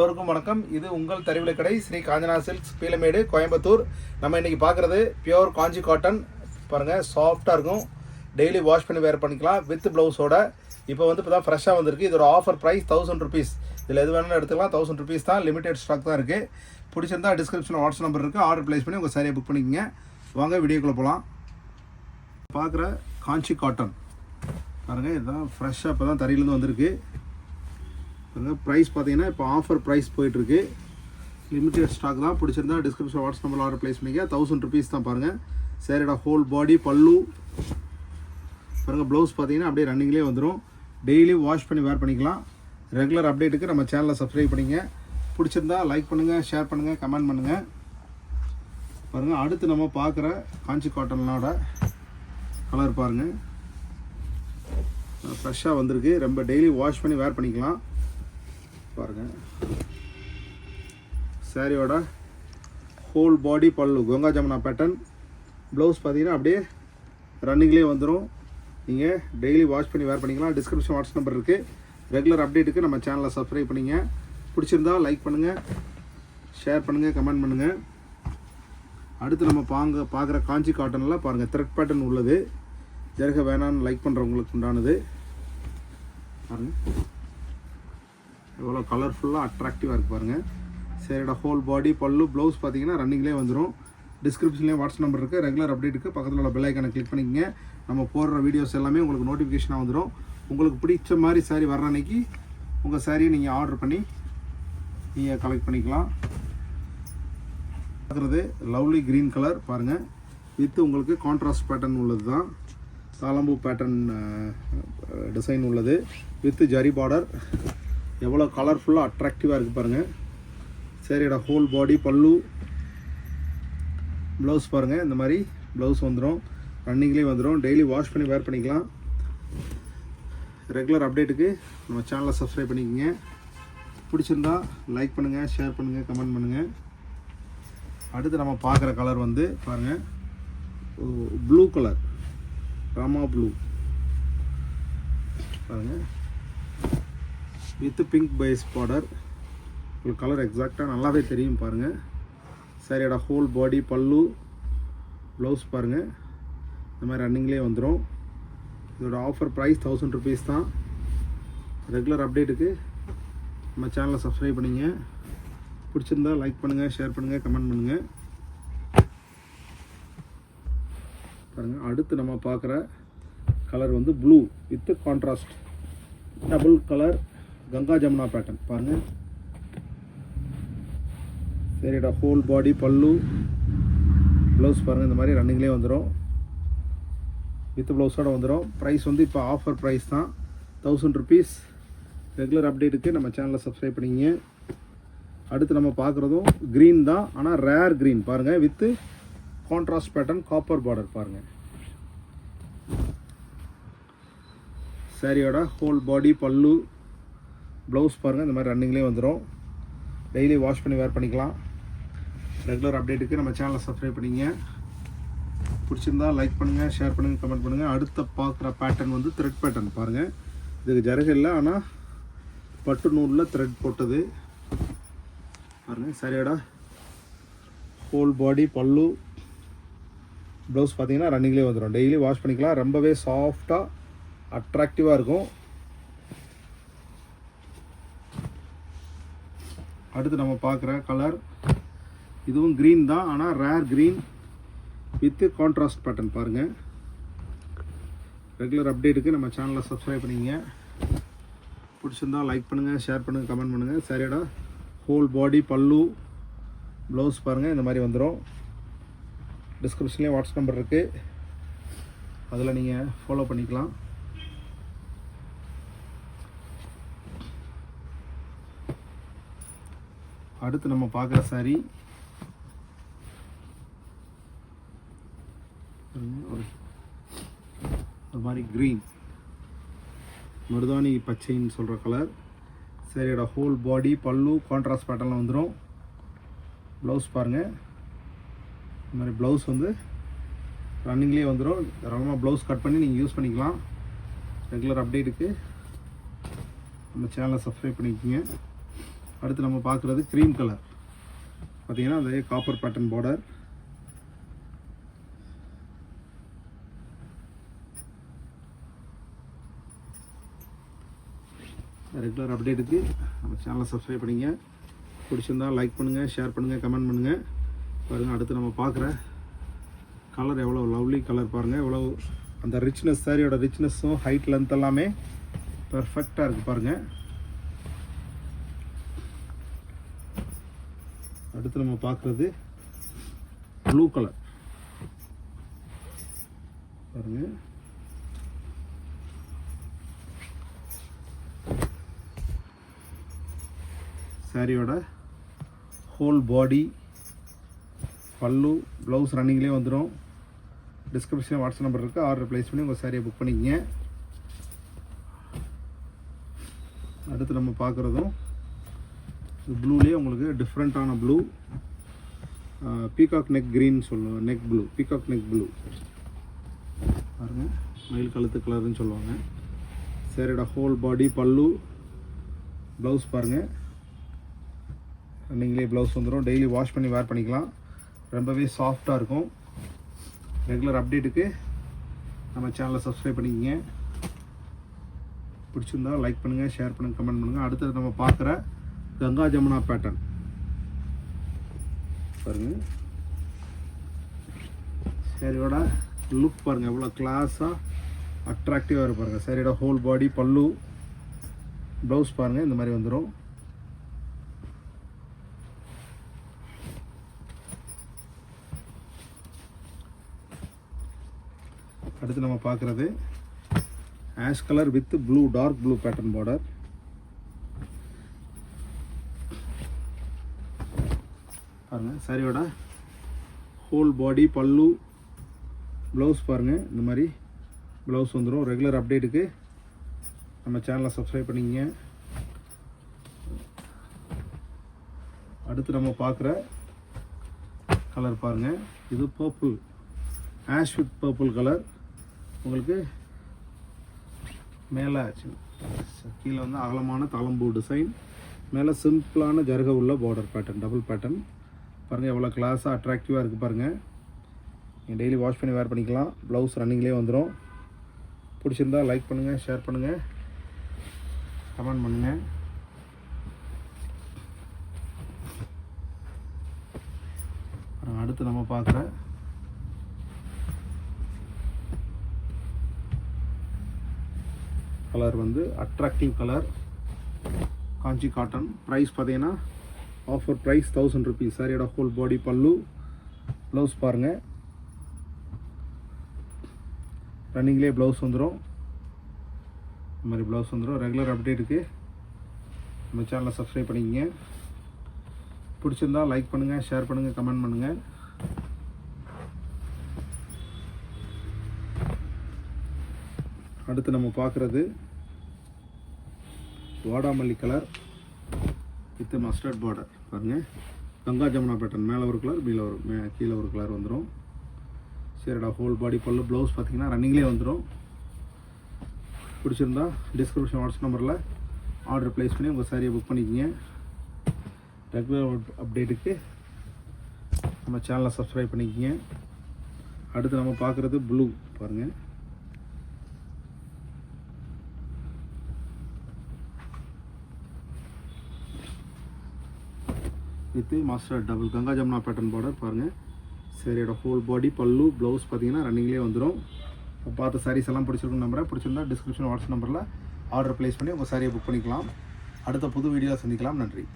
எல்லோருக்கும் வணக்கம். இது உங்கள் தறிவிலை கடை ஸ்ரீ காஞ்சனா சில்க்ஸ், பீலமேடு, கோயம்புத்தூர். நம்ம இன்னைக்கு பார்க்குறது பியோர் காஞ்சி காட்டன். பாருங்கள், சாஃப்டாக இருக்கும். டெய்லி வாஷ் பண்ணி வேர் பண்ணிக்கலாம் வித் ப்ளவுஸோட. இப்போ தான் ஃப்ரெஷ்ஷாக வந்திருக்கு. இதோட ஆஃபர் ப்ரைஸ் 1000 rupees. இதில் எது வேணாலும் எடுத்துக்கலாம். 1000 rupees தான். லிமிடெட் ஸ்டாக் தான் இருக்குது. பிடிச்சிருந்தா டிஸ்கிரிப்ஷனில் வாட்ஸ்அப் நம்பர் இருக்குது. ஆர்டர் ப்ளேஸ் பண்ணி உங்கள் சாரியை புக் பண்ணிக்கோங்க. வாங்க வீடியோக்குள்ளே போகலாம். பார்க்குற காஞ்சி காட்டன் பாருங்கள், இதுதான் ஃப்ரெஷ்ஷாக இப்போ தான் தறியிலேருந்து வந்திருக்கு. ப்ரைஸ் பார்த்தீங்கன்னா இப்போ ஆஃபர் ப்ரைஸ் போயிட்டுருக்கு. லிமிட்டட் ஸ்டாக் தான். பிடிச்சிருந்தா description WhatsApp number order place பண்ணிக்க. 1000 rupees தான். பாருங்கள், சேரோட ஹோல் பாடி பல்லு பாருங்கள். ப்ளவுஸ் பார்த்தீங்கன்னா அப்படியே ரன்னிங்லேயே வந்துடும். டெய்லி வாஷ் பண்ணி வேர் பண்ணிக்கலாம். ரெகுலர் அப்டேட்டுக்கு நம்ம சேனலை சப்ஸ்கிரைப் பண்ணிங்க. பிடிச்சிருந்தா லைக் பண்ணுங்கள், ஷேர் பண்ணுங்கள், கமெண்ட் பண்ணுங்கள். பாருங்கள், அடுத்து நம்ம பார்க்குற காஞ்சி காட்டனோட கலர் பாருங்கள், ஃப்ரெஷ்ஷாக வந்திருக்கு. ரொம்ப டெய்லி வாஷ் பண்ணி வேர் பண்ணிக்கலாம். பாருங்கள், சாரியோட ஹோல் பாடி பல்லு கங்கா ஜமுனா பேட்டர்ன். ப்ளவுஸ் பார்த்தீங்கன்னா அப்படியே ரன்னிங்லேயே வந்துடும். நீங்கள் டெய்லி வாஷ் பண்ணி வேர் பண்ணிக்கலாம். டிஸ்கிரிப்ஷன் வாட்ஸ்அப் நம்பர் இருக்குது. ரெகுலர் அப்டேட்டுக்கு நம்ம சேனலை சப்ஸ்கிரைப் பண்ணிங்க. பிடிச்சிருந்தா லைக் பண்ணுங்கள், ஷேர் பண்ணுங்கள், கமெண்ட் பண்ணுங்கள். அடுத்து நம்ம பார்க்குற காஞ்சி காட்டனில் பாருங்கள், த்ரெட் பேட்டர்ன் உள்ளது. ஜருக வேணான்னு லைக் பண்ணுறவங்களுக்கு உண்டானது. பாருங்கள் எவ்வளோ கலர்ஃபுல்லாக அட்ராக்டிவாக இருக்குது பாருங்கள். சரியோட ஹோல் பாடி பல்லு ப்ளவுஸ் பார்த்தீங்கன்னா ரன்னிங்லேயே வந்துடும். டிஸ்கிரிப்ஷன்லேயே வாட்ஸ்அப் நம்பர் இருக்குது. ரெகுலர் அப்டேட்டுக்கு பக்கத்தில் உள்ள பெல் ஐக்கானை கிளிக் பண்ணிக்கங்க. நம்ம போடுற வீடியோஸ் எல்லாமே உங்களுக்கு நோட்டிஃபிகேஷனாக வந்துடும். உங்களுக்கு பிடிச்ச மாதிரி சாரீ வர்ற அன்னைக்கு உங்கள் சாரியை நீங்கள் ஆர்டர் பண்ணி நீங்கள் கலெக்ட் பண்ணிக்கலாம். பார்க்குறது லவ்லி க்ரீன் கலர் பாருங்கள், வித் உங்களுக்கு கான்ட்ராஸ்ட் பேட்டர்ன் உள்ளது தான். தாளம்பூ பேட்டர்ன் டிசைன் உள்ளது வித் ஜரி பார்டர். எவ்வளோ கலர்ஃபுல்லாக அட்ராக்டிவாக இருக்குது பாருங்கள். சரியோட ஹோல் பாடி பல்லு ப்ளவுஸ் பாருங்கள். இந்த மாதிரி ப்ளவுஸ் வந்துடும். ரன்னிங்லேயே வந்துடும். டெய்லி வாஷ் பண்ணி வேர் பண்ணிக்கலாம். ரெகுலர் அப்டேட்டுக்கு நம்ம சேனலை சப்ஸ்கிரைப் பண்ணிக்கோங்க. பிடிச்சிருந்தா லைக் பண்ணுங்கள், ஷேர் பண்ணுங்கள், கமெண்ட் பண்ணுங்கள். அடுத்து நம்ம பார்க்குற கலர் பாருங்கள், ப்ளூ கலர், ராமா ப்ளூ பாருங்கள், வித் பிங்க் பேஸ் பார்டர். உங்களுக்கு கலர் எக்ஸாக்டாக நல்லாவே தெரியும் பாருங்கள். சரியோட ஹோல் பாடி பல்லு ப்ளவுஸ் பாருங்கள், இந்த மாதிரி ரன்னிங்லேயே வந்துடும். இதோட ஆஃபர் ப்ரைஸ் 1000 rupees தான். ரெகுலர் அப்டேட்டுக்கு நம்ம சேனலை சப்ஸ்கிரைப் பண்ணிங்க. பிடிச்சிருந்தா லைக் பண்ணுங்கள், ஷேர் பண்ணுங்கள், கமெண்ட் பண்ணுங்கள். பாருங்கள், அடுத்து நம்ம பார்க்குற colour blue with contrast double colour Ganga Jamuna pattern பாருங்கள். சரிடா ஹோல் பாடி பல்லு ப்ளவுஸ் பாருங்கள், இந்த மாதிரி ரன்னிங்லேயே வந்துடும். வித் ப்ளவுஸோடு வந்துடும். ப்ரைஸ் இப்போ ஆஃபர் ப்ரைஸ் தான், 1000 rupees. ரெகுலர் அப்டேட்டுக்கு நம்ம சேனலை சப்ஸ்கிரைப் பண்ணிங்க. அடுத்து நம்ம பார்க்குறதும் க்ரீன் தான், ஆனால் ரேர் க்ரீன் பாருங்கள், with contrast pattern copper border பாருங்கள். சாரியோட ஹோல் பாடி பல்லு ப்ளவுஸ் பாருங்கள், இந்த மாதிரி ரன்னிங்லேயே வந்துடும். டெய்லி வாஷ் பண்ணி வேர் பண்ணிக்கலாம். ரெகுலர் அப்டேட்டுக்கு நம்ம சேனலை சப்ஸ்கிரைப் பண்ணிங்க. பிடிச்சிருந்தா லைக் பண்ணுங்கள், ஷேர் பண்ணுங்கள், கமெண்ட் பண்ணுங்கள். அடுத்த பார்க்குற பேட்டர்ன் த்ரெட் பேட்டர்ன் பாருங்கள். இதுக்கு ஜருகை இல்லை, ஆனால் பட்டு நூலில் த்ரெட் போட்டது பாருங்கள். சரியோட ஹோல் பாடி பல்லு ப்ளவுஸ் பார்த்தீங்கன்னா ரன்னிங்லேயே வந்துடும். டெய்லி வாஷ் பண்ணிக்கலாம். ரொம்பவே சாஃப்டாக அட்ராக்டிவாக இருக்கும். அடுத்து நம்ம பார்க்குற கலர் இதுவும் க்ரீன் தான், ஆனால் rare green with contrast pattern பாருங்கள். ரெகுலர் அப்டேட்டுக்கு நம்ம சேனலை சப்ஸ்கிரைப் பண்ணிங்க. பிடிச்சிருந்தா லைக் பண்ணுங்கள், ஷேர் பண்ணுங்கள், கமெண்ட் பண்ணுங்கள். சரியோட ஹோல் பாடி பல்லு ப்ளவுஸ் பாருங்கள், இந்த மாதிரி வந்துடும். டிஸ்கிரிப்ஷன்லேயே வாட்ஸ்அப் நம்பர் இருக்குது, அதில் நீங்கள் ஃபாலோ பண்ணிக்கலாம். அடுத்து நம்ம பார்க்குற சாரி ஒரு மாதிரி க்ரீன் மருதாணி பச்சைன்னு சொல்கிற கலர். சரியோட ஹோல் பாடி பல்லு கான்ட்ராஸ்ட் பேட்டர்னில் வந்துடும். ப்ளவுஸ் பாருங்கள், இந்த மாதிரி ப்ளவுஸ் ரன்னிங்லேயே வந்துடும். தாராளமாக ப்ளவுஸ் கட் பண்ணி நீங்கள் யூஸ் பண்ணிக்கலாம். ரெகுலர் அப்டேட்டுக்கு நம்ம சேனலை சப்ஸ்கிரைப் பண்ணிக்கோங்க. அடுத்து நம்ம பார்க்குறது க்ரீம் கலர். பார்த்தீங்கன்னா அதே காப்பர் பேட்டர்ன் பார்டர். ரெகுலர் அப்டேட்டுக்கு நம்ம சேனலை சப்ஸ்கிரைப் பண்ணிங்க. பிடிச்சிருந்தால் லைக் பண்ணுங்கள், ஷேர் பண்ணுங்கள், கமெண்ட் பண்ணுங்கள். பாருங்கள், அடுத்து நம்ம பார்க்குற கலர் எவ்வளோ லவ்லி கலர் பாருங்கள். எவ்வளோ அந்த ரிச்னஸ், சாரியோட ரிச்னஸும் ஹைட் லென்த் எல்லாமே பர்ஃபெக்டாக இருக்குது பாருங்கள். அடுத்து நம்ம பார்க்குறது ப்ளூ கலர் பாருங்கள். சாரியோட ஹோல் பாடி, பல்லு, ப்ளவுஸ் ரன்னிங்லேயே வந்துடும். டிஸ்கிரிப்ஷனில் வாட்ஸ்அப் நம்பர் இருக்குது. ஆர்டர் ப்ளேஸ் பண்ணி உங்கள் சாரியை புக் பண்ணிக்கங்க. அடுத்து நம்ம பார்க்குறதும் ப்ளூலேயே உங்களுக்கு டிஃப்ரெண்ட்டான ப்ளூ, பீகாக் நெக் க்ரீன் சொல்லுவாங்க. Neck blue, peacock neck blue பாருங்கள். மயில் கழுத்து கலருன்னு சொல்லுவாங்க. சாரியோட ஹோல் பாடி, பல்லு, ப்ளவுஸ் பாருங்கள். நீங்களே ப்ளவுஸ் வந்துடும். டெய்லி வாஷ் பண்ணி வேர் பண்ணிக்கலாம். ரொம்பவே சாஃப்டாக இருக்கும். ரெகுலர் அப்டேட்டுக்கு நம்ம சேனலை சப்ஸ்கிரைப் பண்ணிக்கங்க. பிடிச்சிருந்தா லைக் பண்ணுங்கள், ஷேர் பண்ணுங்கள், கமெண்ட் பண்ணுங்கள். அடுத்தது நம்ம பார்க்குற கங்கா ஜமுனா பேட்டர்ன் பாருங்கள். சாரியோட லுக் பாருங்கள், எவ்வளோ கிளாஸாக அட்ராக்டிவாக இருக்கு பாருங்கள். சாரியோட ஹோல் பாடி, பல்லு, ப்ளவுஸ் பாருங்கள். இந்த மாதிரி வந்துடும். அடுத்து நம்ம பார்க்குறது ash colour with blue, dark blue pattern border பாருங்கள். சாரியோட ஹோல் பாடி, பல்லு, ப்ளவுஸ் பாருங்கள். இந்த மாதிரி ப்ளவுஸ் வந்துடும். ரெகுலர் அப்டேட்டுக்கு நம்ம சேனலை சப்ஸ்கிரைப் பண்ணிக்கங்க. அடுத்து நம்ம பார்க்குற கலர் பாருங்கள். இது purple, ash with purple colour. உங்களுக்கு மேலே கீழே வந்து அகலமான தாளம்பூ டிசைன், மேலே சிம்பிளான ஜருக உள்ள பார்டர் பேட்டர்ன், டபுள் பேட்டர்ன் பாருங்கள். எவ்வளோ கிளாஸாக அட்ராக்டிவாக இருக்குது பாருங்கள். நீங்கள் டெய்லி வாஷ் பண்ணி வேர் பண்ணிக்கலாம். ப்ளவுஸ் ரன்னிங்லேயே வந்துடும். பிடிச்சிருந்தால் லைக் பண்ணுங்கள், ஷேர் பண்ணுங்கள், கமெண்ட் பண்ணுங்கள். அடுத்து நம்ம பார்க்குற கலர் வந்து அட்ராக்டிவ் கலர், காஞ்சி காட்டன். ப்ரைஸ் பார்த்தீங்கன்னா ஆஃபர் ப்ரைஸ் 1000 rupees. சாரியோட ஹோல் பாடி, பல்லு, ப்ளவுஸ் பாருங்கள். ரன்னிங்லேயே ப்ளவுஸ் வந்துடும். இந்த மாதிரி ப்ளவுஸ் வந்துடும். ரெகுலர் அப்டேட்டுக்கு நம்ம சேனலை சப்ஸ்கிரைப் பண்ணிக்கங்க. பிடிச்சிருந்தால் லைக் பண்ணுங்கள், ஷேர் பண்ணுங்கள், கமெண்ட் பண்ணுங்கள். அடுத்து நம்ம பார்க்குறது வாடாமல்லி கலர் வித் மஸ்டர்ட் பார்டர் பாருங்கள். கங்கா ஜமுனா பேட்டர்ன். மேலே ஒரு கலர், கீழே ஒரு கலர் வந்துடும். சரிடா, ஹோல் பாடி, பல்லு, ப்ளவுஸ் பார்த்தீங்கன்னா ரன்னிங்லேயே வந்துடும். பிடிச்சிருந்தா டிஸ்கிரிப்ஷன் வாட்ஸ்அப் நம்பரில் ஆர்டர் ப்ளேஸ் பண்ணி உங்கள் சாரியை புக் பண்ணிக்கங்க. ரெகுலர் அப்டேட்டுக்கு நம்ம சேனலை சப்ஸ்கிரைப் பண்ணிக்கங்க. அடுத்து நம்ம பார்க்குறது ப்ளூ பாருங்கள். With master double Ganga Jamuna pattern border பாருங்கள். சாரியோட ஹோல் பாடி, பல்லு, ப்ளவுஸ் பார்த்தீங்கன்னா ரன்னிங்லேயே வந்துடும். இப்போ பார்த்த சாரீஸ் எல்லாம் பிடிச்சிருக்குன்னு நம்புறேன். பிடிச்சிருந்தா டிஸ்கிரிப்ஷன் வாட்ஸ்அப் நம்பரில் ஆர்டர் ப்ளேஸ் பண்ணி உங்கள் சாரியை புக் பண்ணிக்கலாம். அடுத்த புது வீடியோவில் சந்திக்கலாம். நன்றி.